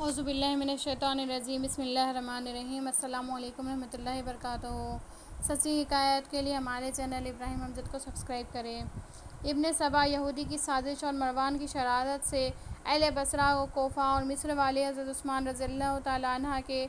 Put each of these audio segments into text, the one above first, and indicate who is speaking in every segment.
Speaker 1: اعوذ باللہ من الشیطان الرجیم بسم اللہ الرحمن الرحیم السلام علیکم ورحمۃ اللہ وبرکاتہ۔ سچی حکایت کے لیے ہمارے چینل ابراہیم امجد کو سبسکرائب کریں۔ ابن سبا یہودی کی سازش اور مروان کی شرارت سے اہل بصرہ و کوفہ اور مصر والے حضرت عثمان رضی اللہ تعالیٰ عنہ کے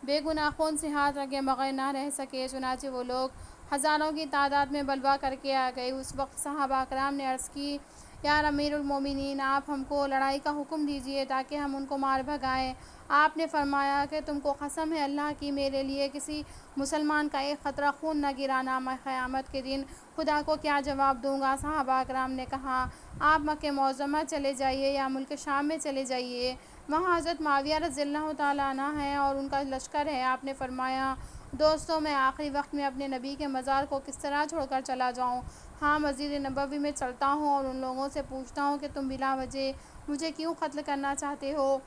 Speaker 1: بے گناہ خون سے ہاتھ رکھے بغیر نہ رہ سکے، چنانچہ وہ لوگ ہزاروں کی تعداد میں بلوا کر کے آ گئے۔ اس وقت صحابہ کرام نے عرض کی، یا امیر المومنین، آپ ہم کو لڑائی کا حکم دیجیے تاکہ ہم ان کو مار بھگائیں۔ آپ نے فرمایا کہ تم کو قسم ہے اللہ کی، میرے لیے کسی مسلمان کا ایک قطرہ خون نہ گرانا، میں قیامت کے دن خدا کو کیا جواب دوں گا؟ صحابہ کرام نے کہا، آپ مکہ معظمہ چلے جائیے یا ملک شام میں چلے جائیے، وہاں حضرت معاویہ رضی اللہ تعالیٰ عنہ ہیں اور ان کا لشکر ہے۔ آپ نے فرمایا، دوستو، میں آخری وقت میں اپنے نبی کے مزار کو کس طرح چھوڑ کر چلا جاؤں؟ ہاں، مسجد نبوی میں چلتا ہوں اور ان لوگوں سے پوچھتا ہوں کہ تم بلا وجہ مجھے کیوں قتل کرنا چاہتے ہو؟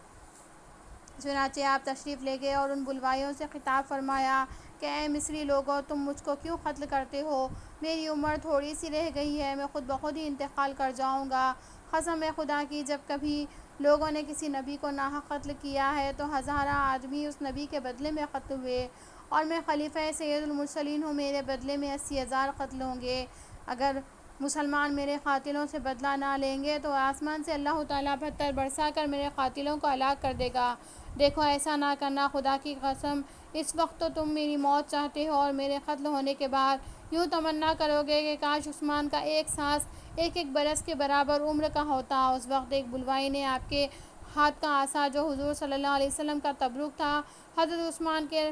Speaker 1: چنانچہ آپ تشریف لے گئے اور ان بلوائیوں سے خطاب فرمایا کہ اے مصری لوگو، تم مجھ کو کیوں قتل کرتے ہو؟ میری عمر تھوڑی سی رہ گئی ہے، میں خود بخود ہی انتقال کر جاؤں گا۔ قسم ہے خدا کی، جب کبھی لوگوں نے کسی نبی کو ناحق قتل کیا ہے تو ہزارہ آدمی اس نبی کے بدلے میں قتل ہوئے، اور میں خلیفہ سید المرسلین ہوں، میرے بدلے میں 80,000 قتل ہوں گے۔ اگر مسلمان میرے قاتلوں سے بدلہ نہ لیں گے تو آسمان سے اللہ تعالیٰ پتھر برسا کر میرے قاتلوں کو ہلاک کر دے گا۔ دیکھو، ایسا نہ کرنا، خدا کی قسم، اس وقت تو تم میری موت چاہتے ہو اور میرے قتل ہونے کے بعد یوں تمنا کرو گے کہ کاش عثمان کا ایک سانس ایک برس کے برابر عمر کا ہوتا۔ اس وقت ایک بلوائی نے آپ کے ہاتھ کا عصا، جو حضور صلی اللہ علیہ وسلم کا تبرک تھا، حضرت عثمان کے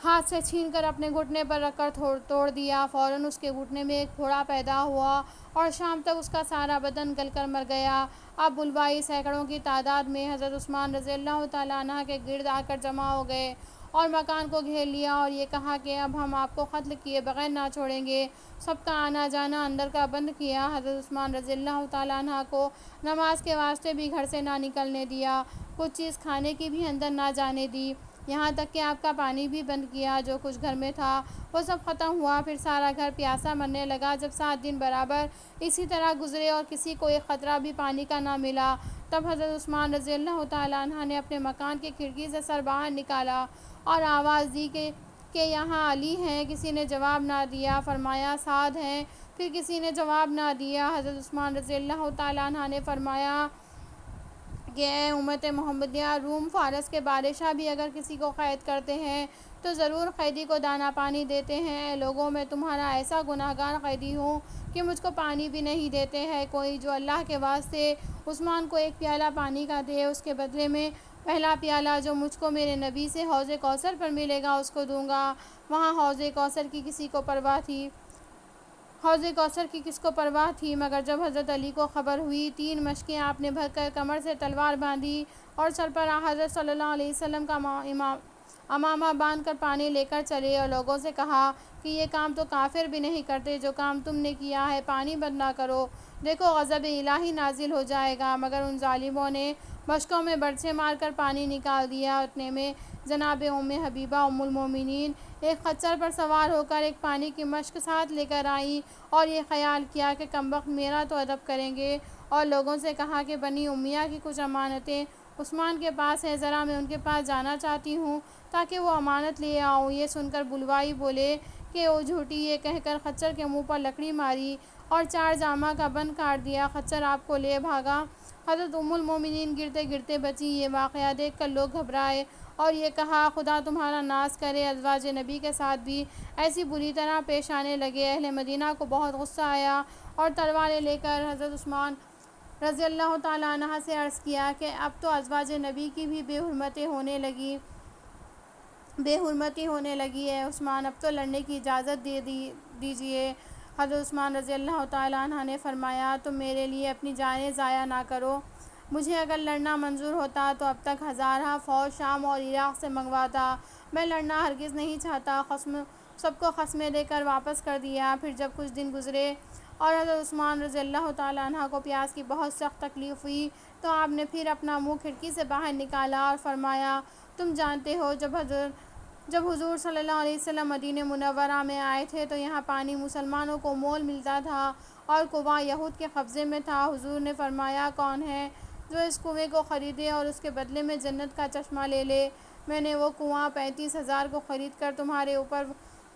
Speaker 1: ہاتھ سے چھین کر اپنے گھٹنے پر رکھ کر توڑ دیا۔ فوراً اس کے گھٹنے میں ایک پھوڑا پیدا ہوا اور شام تک اس کا سارا بدن گل کر مر گیا۔ اب بلوائی سینکڑوں کی تعداد میں حضرت عثمان رضی اللہ تعالیٰ عنہ کے گرد آ کر جمع ہو گئے اور مکان کو گھیر لیا اور یہ کہا کہ اب ہم آپ کو قتل کیے بغیر نہ چھوڑیں گے۔ سب کا آنا جانا اندر کا بند کیا۔ حضرت عثمان رضی اللہ تعالیٰ عنہ کو نماز کے واسطے بھی گھر سے نہ نکلنے دیا، کچھ چیز کھانے کی بھی اندر نہ جانے دی، یہاں تک کہ آپ کا پانی بھی بند کیا۔ جو کچھ گھر میں تھا وہ سب ختم ہوا، پھر سارا گھر پیاسا مرنے لگا۔ جب 7 دن برابر اسی طرح گزرے اور کسی کو ایک قطرہ بھی پانی کا نہ ملا، تب حضرت عثمان رضی اللہ تعالیٰ عنہ نے اپنے مکان کی کھڑکی سے سر باہر نکالا اور آواز دی کہ یہاں علی ہیں؟ کسی نے جواب نہ دیا۔ فرمایا، سعد ہیں؟ پھر کسی نے جواب نہ دیا۔ حضرت عثمان رضی اللہ تعالیٰ عنہ نے فرمایا کہ اے امت محمدیہ، روم فارس کے بادشاہ بھی اگر کسی کو قید کرتے ہیں تو ضرور قیدی کو دانہ پانی دیتے ہیں۔ اے لوگوں، میں تمہارا ایسا گناہ گار قیدی ہوں کہ مجھ کو پانی بھی نہیں دیتے ہیں۔ کوئی جو اللہ کے واسطے عثمان کو ایک پیالہ پانی کا دے، اس کے بدلے میں پہلا پیالہ جو مجھ کو میرے نبی سے حوض کوثر پر ملے گا اس کو دوں گا۔ وہاں حوض کوثر کی کسی کو پرواہ تھی؟ حوض کوثر کی کس کو پرواہ تھی؟ مگر جب حضرت علی کو خبر ہوئی، 3 مشقیں آپ نے بھر کر کمر سے تلوار باندھی اور سر پر حضرت صلی اللہ علیہ وسلم کا عمامہ باندھ کر پانی لے کر چلے اور لوگوں سے کہا کہ یہ کام تو کافر بھی نہیں کرتے جو کام تم نے کیا ہے، پانی بند نہ کرو، دیکھو غضب الہی نازل ہو جائے گا۔ مگر ان ظالموں نے مشکوں میں برچھے مار کر پانی نکال دیا۔ اتنے میں جناب ام حبیبہ ام المومنین ایک خچر پر سوار ہو کر ایک پانی کی مشک ساتھ لے کر آئیں اور یہ خیال کیا کہ کمبخت میرا تو ادب کریں گے، اور لوگوں سے کہا کہ بنی امیہ کی کچھ امانتیں عثمان کے پاس ہیں، ذرا میں ان کے پاس جانا چاہتی ہوں تاکہ وہ امانت لے آؤں۔ یہ سن کر بلوائی بولے کہ او جھوٹی، یہ کہہ کر خچر کے منہ پر لکڑی ماری اور 4 جامہ کا بند کاٹ دیا۔ خچر آپ کو لے بھاگا۔ حضرت ام المومنین گرتے گرتے بچیں۔ یہ واقعہ دیکھ کر لوگ گھبرائے اور یہ کہا، خدا تمہارا ناز کرے، ازواج نبی کے ساتھ بھی ایسی بری طرح پیش آنے لگے۔ اہل مدینہ کو بہت غصہ آیا اور تلواریں لے کر حضرت عثمان رضی اللہ تعالیٰ عنہ سے عرض کیا کہ اب تو ازواج نبی کی بھی بے حرمتی ہونے لگی ہے، عثمان اب تو لڑنے کی اجازت دے دیجیے۔ حضرت عثمان رضی اللہ تعالیٰ عنہ نے فرمایا، تم میرے لیے اپنی جانیں ضائع نہ کرو، مجھے اگر لڑنا منظور ہوتا تو اب تک ہزارہ فوج شام اور عراق سے منگواتا، میں لڑنا ہرگز نہیں چاہتا۔ سب کو قسمیں دے کر واپس کر دیا۔ پھر جب کچھ دن گزرے اور حضرت عثمان رضی اللہ تعالیٰ عنہ کو پیاس کی بہت سخت تکلیف ہوئی تو آپ نے پھر اپنا منہ کھڑکی سے باہر نکالا اور فرمایا، تم جانتے ہو جب حضور صلی اللہ علیہ وسلم مدینہ منورہ میں آئے تھے تو یہاں پانی مسلمانوں کو مول ملتا تھا اور کنواں یہود کے قبضے میں تھا۔ حضور نے فرمایا، کون ہے جو اس کنویں کو خریدے اور اس کے بدلے میں جنت کا چشمہ لے لے۔ میں نے وہ کنواں 35,000 کو خرید کر تمہارے اوپر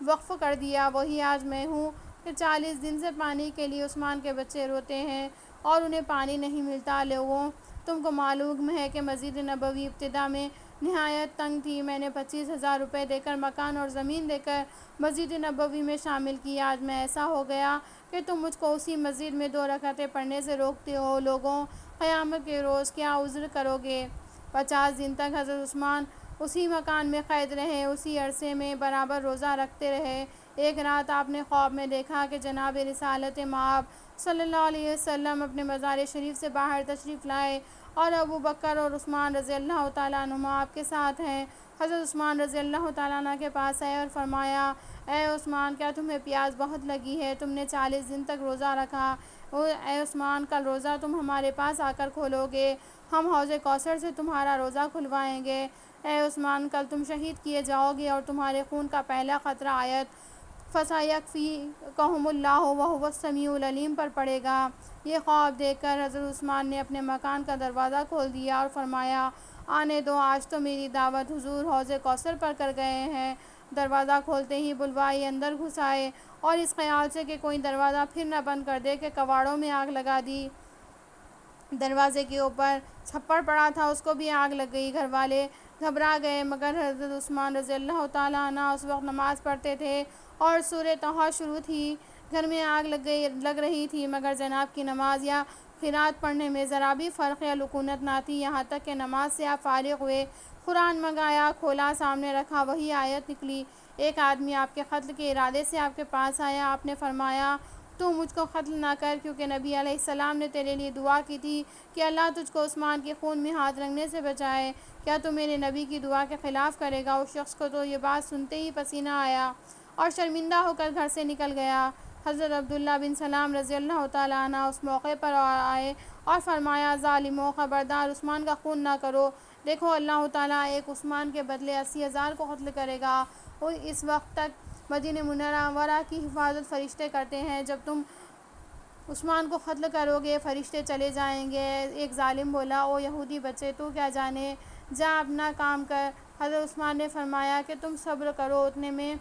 Speaker 1: وقف کر دیا، وہی آج میں ہوں کہ 40 دن سے پانی کے لیے عثمان کے بچے روتے ہیں اور انہیں پانی نہیں ملتا۔ لوگوں، تم کو معلوم ہے کہ مسجد نبوی ابتدا میں نہایت تنگ تھی۔ میں نے 25,000 روپے دے کر مکان اور زمین دے کر مسجد نبوی میں شامل کی۔ آج میں ایسا ہو گیا کہ تم مجھ کو اسی مسجد میں 2 رکعتیں پڑھنے سے روکتے ہو۔ لوگوں، قیامت کے روز کیا عذر کرو گے؟ 50 دن تک حضرت عثمان اسی مکان میں قید رہے، اسی عرصے میں برابر روزہ رکھتے رہے۔ ایک رات آپ نے خواب میں دیکھا کہ جناب رسالت مآب صلی اللہ علیہ وسلم اپنے مزار شریف سے باہر تشریف لائے اور ابو بکر اور عثمان رضی اللہ تعالیٰ عنہما آپ کے ساتھ ہیں۔ حضرت عثمان رضی اللہ تعالیٰ عنہ کے پاس آئے اور فرمایا، اے عثمان، کیا تمہیں پیاس بہت لگی ہے؟ تم نے 40 دن تک روزہ رکھا۔ اے عثمان، کل روزہ تم ہمارے پاس آ کر کھولو گے، ہم حوض کوثر سے تمہارا روزہ کھلوائیں گے۔ اے عثمان، کل تم شہید کیے جاؤ گے اور تمہارے خون کا پہلا قطرہ آیت فَسَيَكْفِيكَهُمُ اللَّهُ وَهُوَ السَّمِيعُ الْعَلِيمُ پر پڑے گا۔ یہ خواب دیکھ کر حضرت عثمان نے اپنے مکان کا دروازہ کھول دیا اور فرمایا، آنے دو، آج تو میری دعوت حضور حوض کوثر پر کر گئے ہیں۔ دروازہ کھولتے ہی بلوائی اندر گھس آئے اور اس خیال سے کہ کوئی دروازہ پھر نہ بند کر دے کہ کواڑوں میں آگ لگا دی۔ دروازے کے اوپر چھپر پڑا تھا، اس کو بھی آگ لگ گئی۔ گھر والے گھبرا گئے، مگر حضرت عثمان رضی اللہ تعالیٰ عنہ اس وقت نماز پڑھتے تھے اور سورہ طٰہٰ شروع تھی۔ گھر میں آگ لگ رہی تھی، مگر جناب کی نماز یا قرات پڑھنے میں ذرا بھی فرق یا لکنت نہ تھی۔ یہاں تک کہ نماز سے آپ فارغ ہوئے، قرآن منگایا، کھولا، سامنے رکھا، وہی آیت نکلی۔ ایک آدمی آپ کے قتل کے ارادے سے آپ کے پاس آیا، آپ نے فرمایا، تو مجھ کو قتل نہ کر، کیونکہ نبی علیہ السلام نے تیرے لیے دعا کی تھی کہ اللہ تجھ کو عثمان کے خون میں ہاتھ رکھنے سے بچائے۔ کیا تو میرے نبی کی دعا کے خلاف کرے گا؟ اس شخص کو تو یہ بات سنتے ہی پسینہ آیا اور شرمندہ ہو کر گھر سے نکل گیا۔ حضرت عبداللہ بن سلام رضی اللہ تعالیٰ عنہ اس موقع پر آئے اور فرمایا، ظالموں، خبردار، عثمان کا خون نہ کرو۔ دیکھو، اللہ تعالیٰ ایک عثمان کے بدلے 80,000 کو قتل کرے گا۔ اور اس وقت تک مدینہ منورہ کی حفاظت فرشتے کرتے ہیں، جب تم عثمان کو قتل کرو گے فرشتے چلے جائیں گے۔ ایک ظالم بولا، او یہودی بچے، تو کیا جانے، جا اپنا کام کر۔ حضرت عثمان نے فرمایا کہ تم صبر کرو۔ اتنے میں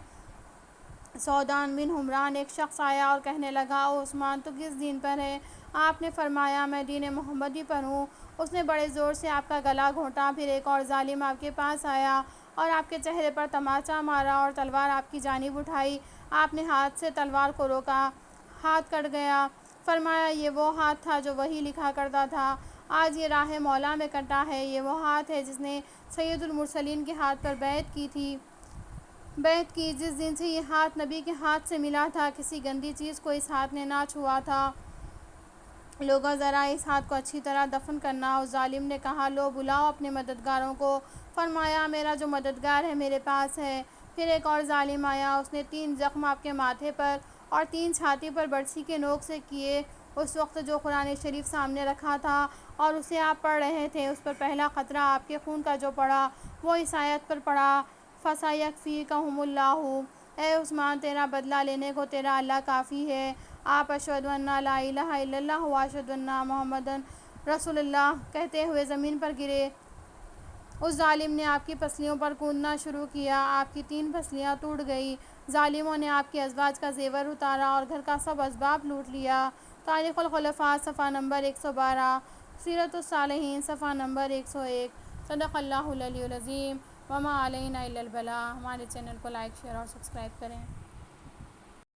Speaker 1: سودان بن حمران ایک شخص آیا اور کہنے لگا، او عثمان، تو کس دین پر ہے؟ آپ نے فرمایا، میں دین محمدی پر ہوں۔ اس نے بڑے زور سے آپ کا گلا گھونٹا۔ پھر ایک اور ظالم آپ کے پاس آیا اور آپ کے چہرے پر تماچا مارا اور تلوار آپ کی جانب اٹھائی۔ آپ نے ہاتھ سے تلوار کو روکا، ہاتھ کٹ گیا۔ فرمایا، یہ وہ ہاتھ تھا جو وحی لکھا کرتا تھا، آج یہ راہ مولا میں کٹا ہے۔ یہ وہ ہاتھ ہے جس نے سید المرسلین کے ہاتھ پر بیعت کی تھی۔ جس دن سے یہ ہاتھ نبی کے ہاتھ سے ملا تھا، کسی گندی چیز کو اس ہاتھ نے نہ چھوا تھا۔ لوگوں، ذرا اس ہاتھ کو اچھی طرح دفن کرنا۔ اس ظالم نے کہا، لو، بلاؤ اپنے مددگاروں کو۔ فرمایا، میرا جو مددگار ہے میرے پاس ہے۔ پھر ایک اور ظالم آیا، اس نے 3 زخم آپ کے ماتھے پر اور 3 چھاتی پر برچھی کے نوک سے کیے۔ اس وقت جو قرآن شریف سامنے رکھا تھا اور اسے آپ پڑھ رہے تھے، اس پر پہلا قطرہ آپ کے خون کا جو پڑا وہ اس آیت پر پڑا، فَسَيَكْفِيكَهُمُ اللَّهُ۔ اے عثمان، تیرا بدلہ لینے کو تیرا اللہ کافی ہے۔ آپ اشہد ان لا الہ الا اللہ و اشہد ان محمدن رسول اللہ کہتے ہوئے زمین پر گرے۔ اس ظالم نے آپ کی پسلیوں پر کودنا شروع کیا، آپ کی 3 پسلیاں ٹوٹ گئیں۔ ظالموں نے آپ کے ازواج کا زیور اتارا اور گھر کا سب اسباب لوٹ لیا۔ تاریخ الخلفاء صفحہ نمبر 112، سیرت الصالحین صفحہ نمبر 101۔ صدق اللہ العلی العظیم، وما علینا الا البلاغ۔ ہمارے چینل کو لائک، شیئر اور سبسکرائب کریں۔